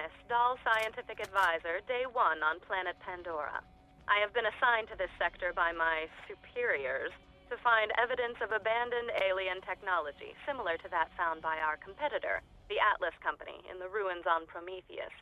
Agnes, Dahl Scientific Advisor, Day 1 on planet Pandora. I have been assigned to this sector by my superiors to find evidence of abandoned alien technology, similar to that found by our competitor, the Atlas Company, in the ruins on Prometheus.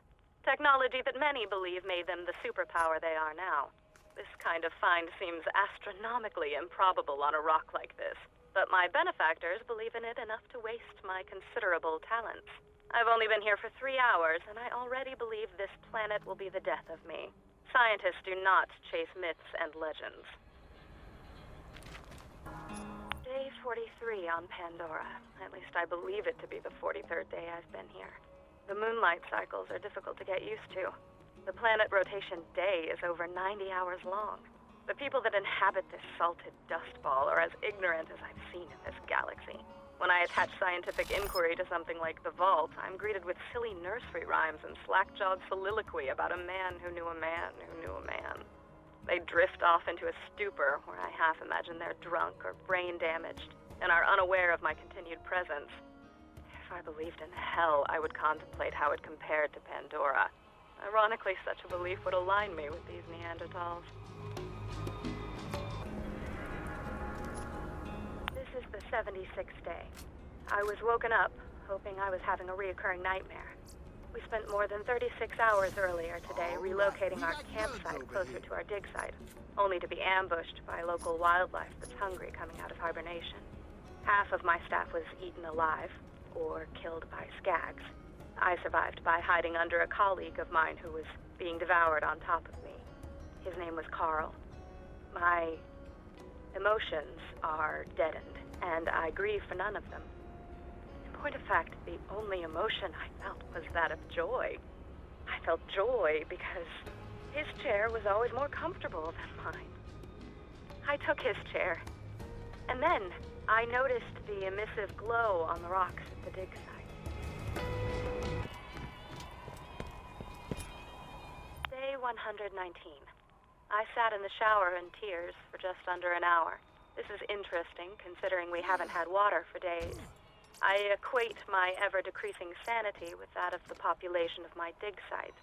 Technology that many believe made them the superpower they are now. This kind of find seems astronomically improbable on a rock like this, but my benefactors believe in it enough to waste my considerable talents. I've only been here for 3 hours, and I already believe this planet will be the death of me. Scientists do not chase myths and legends. Day 43 on Pandora. At least I believe it to be the 43rd day I've been here. The moonlight cycles are difficult to get used to. The planet rotation day is over 90 hours long. The people that inhabit this salted dust ball are as ignorant as I've seen in this galaxy. When I attach scientific inquiry to something like the Vault, I'm greeted with silly nursery rhymes and slack-jawed soliloquy about a man who knew a man who knew a man. They drift off into a stupor where I half imagine they're drunk or brain damaged and are unaware of my continued presence. If I believed in hell, I would contemplate how it compared to Pandora. Ironically, such a belief would align me with these Neanderthals. This is the 76th day. I was woken up, hoping I was having a reoccurring nightmare. We spent more than 36 hours earlier today relocating our campsite closer to our dig site, only to be ambushed by local wildlife that's hungry coming out of hibernation. Half of my staff was eaten alive, or killed by skags. I survived by hiding under a colleague of mine who was being devoured on top of me. His name was Carl. My emotions are deadened, and I grieve for none of them. In point of fact, the only emotion I felt was that of joy. I felt joy because his chair was always more comfortable than mine. I took his chair, and then I noticed the emissive glow on the rocks at the dig site. Day 119. I sat in the shower in tears for just under an hour. This is interesting, considering we haven't had water for days. I equate my ever-decreasing sanity with that of the population of my dig site.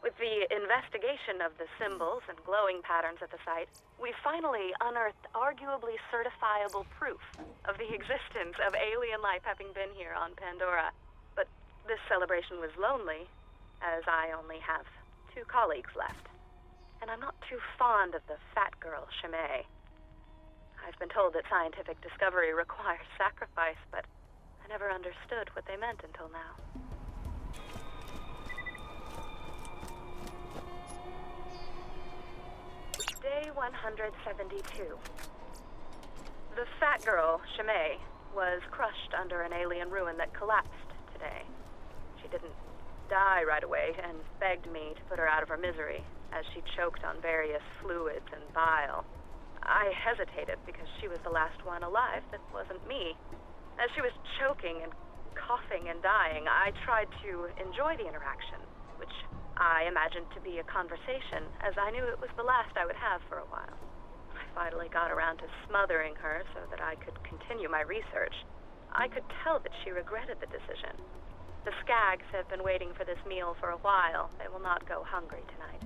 With the investigation of the symbols and glowing patterns at the site, we finally unearthed arguably certifiable proof of the existence of alien life having been here on Pandora. But this celebration was lonely, as I only have 2 colleagues left. And I'm not too fond of the fat girl, Chimay. I've been told that scientific discovery requires sacrifice, but I never understood what they meant until now. Day 172. The fat girl, Chimay, was crushed under an alien ruin that collapsed today. She didn't die right away and begged me to put her out of her misery as she choked on various fluids and bile. I hesitated because she was the last one alive that wasn't me. As she was choking and coughing and dying, I tried to enjoy the interaction, which I imagined to be a conversation, as I knew it was the last I would have for a while. I finally got around to smothering her so that I could continue my research. I could tell that she regretted the decision. The skags have been waiting for this meal for a while. They will not go hungry tonight.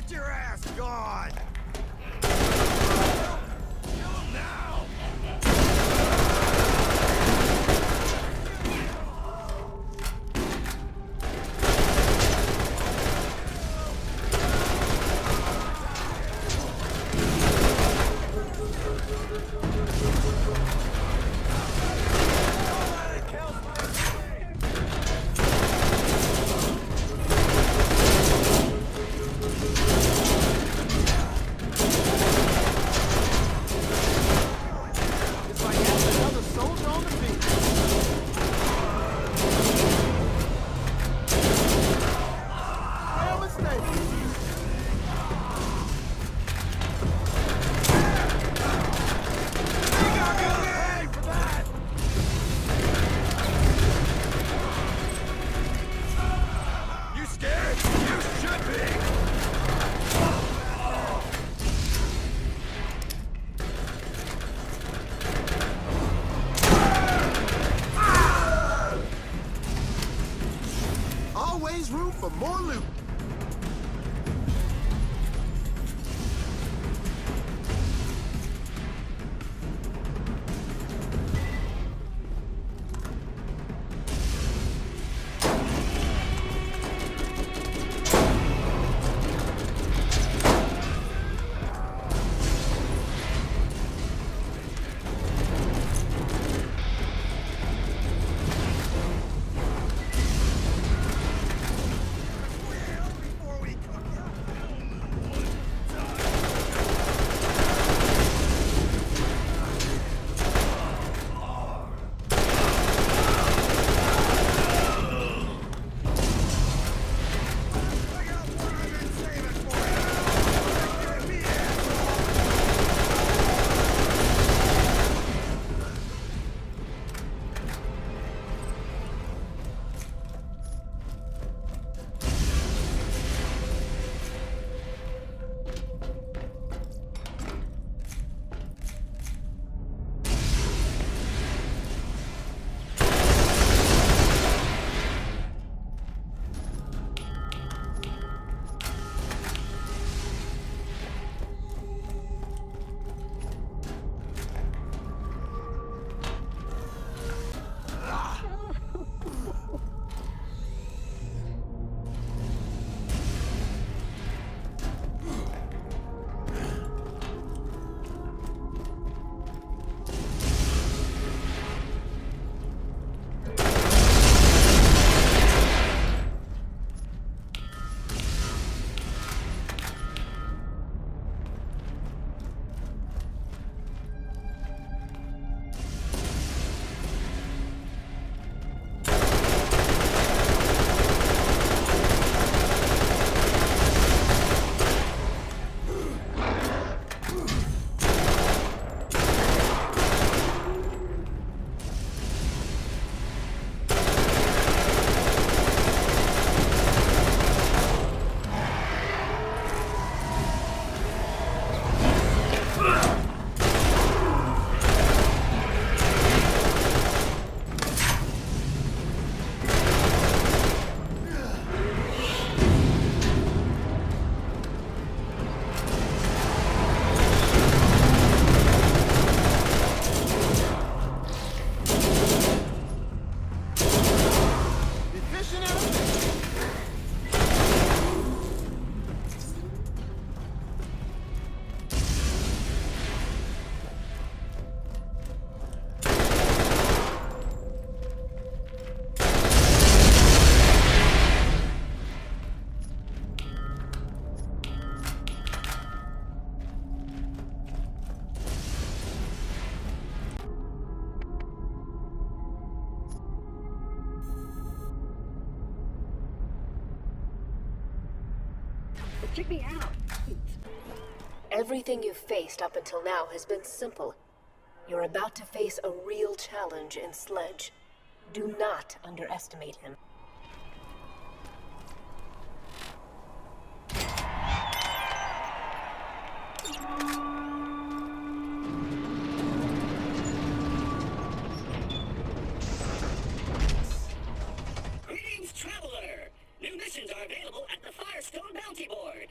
Get your ass gone! Kill him now! Always room for more loot. Check me out. Everything you've faced up until now has been simple. You're about to face a real challenge in Sledge. Do not underestimate him. Greetings, traveler! New missions are available at the Firestone Bounty Board.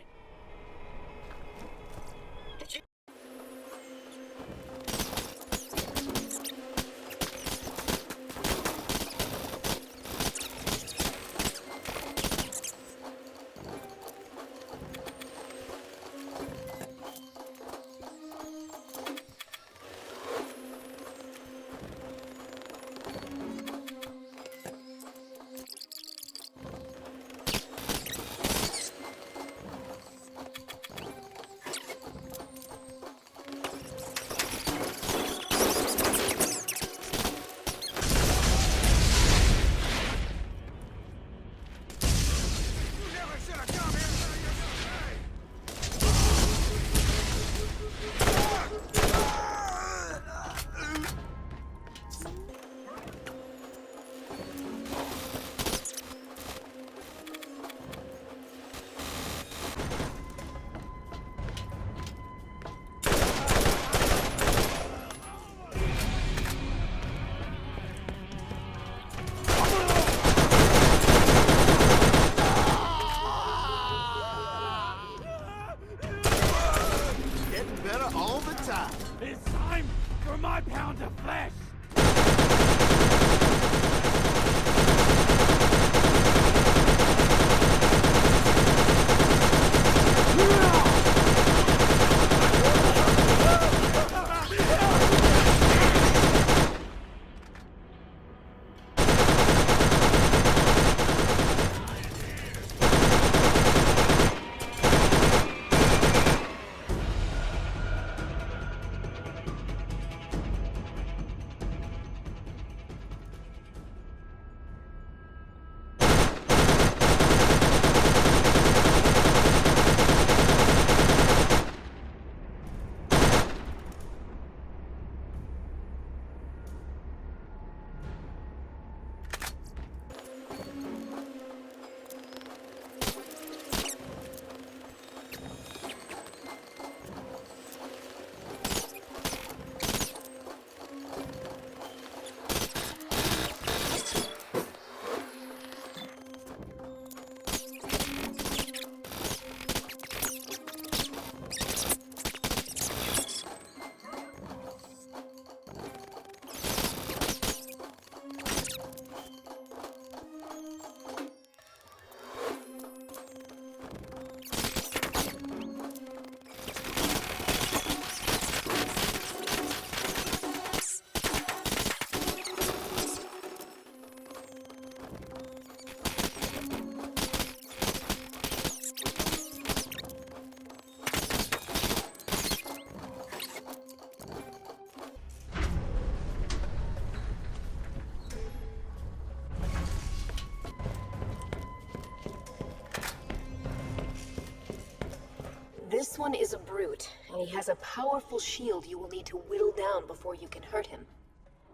one is a brute, and he has a powerful shield you will need to whittle down before you can hurt him.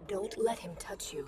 Don't let him touch you.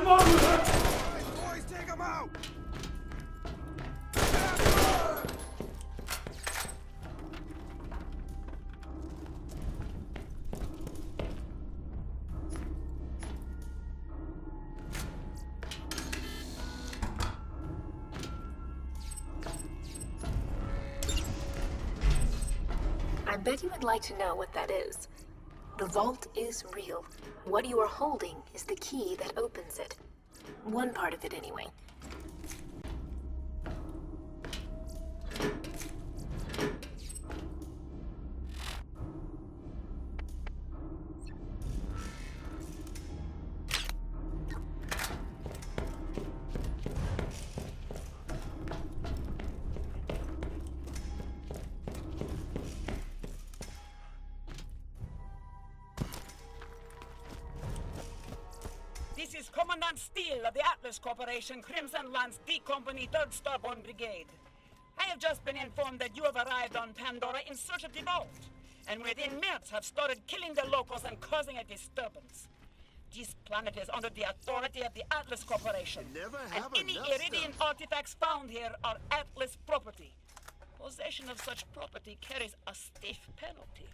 Boys, take him out! I bet you would like to know what that is. The vault is real. What you are holding is the key that opens it. One part of it, anyway. This is Commandant Steele of the Atlas Corporation, Crimson Lance D Company, 3rd Starborn Brigade. I have just been informed that you have arrived on Pandora in search of the vault, and within minutes have started killing the locals and causing a disturbance. This planet is under the authority of the Atlas Corporation, You never and have any enough Iridian artifacts found here are Atlas property. Possession of such property carries a stiff penalty.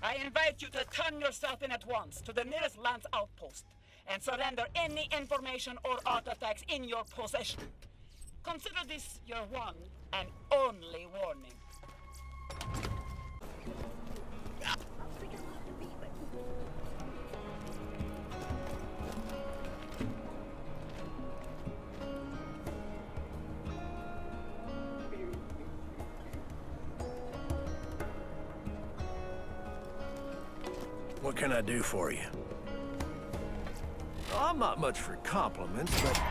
I invite you to turn yourself in at once to the nearest Lance outpost and surrender any information or artifacts in your possession. Consider this your one and only warning. What can I do for you? I'm not much for compliments, but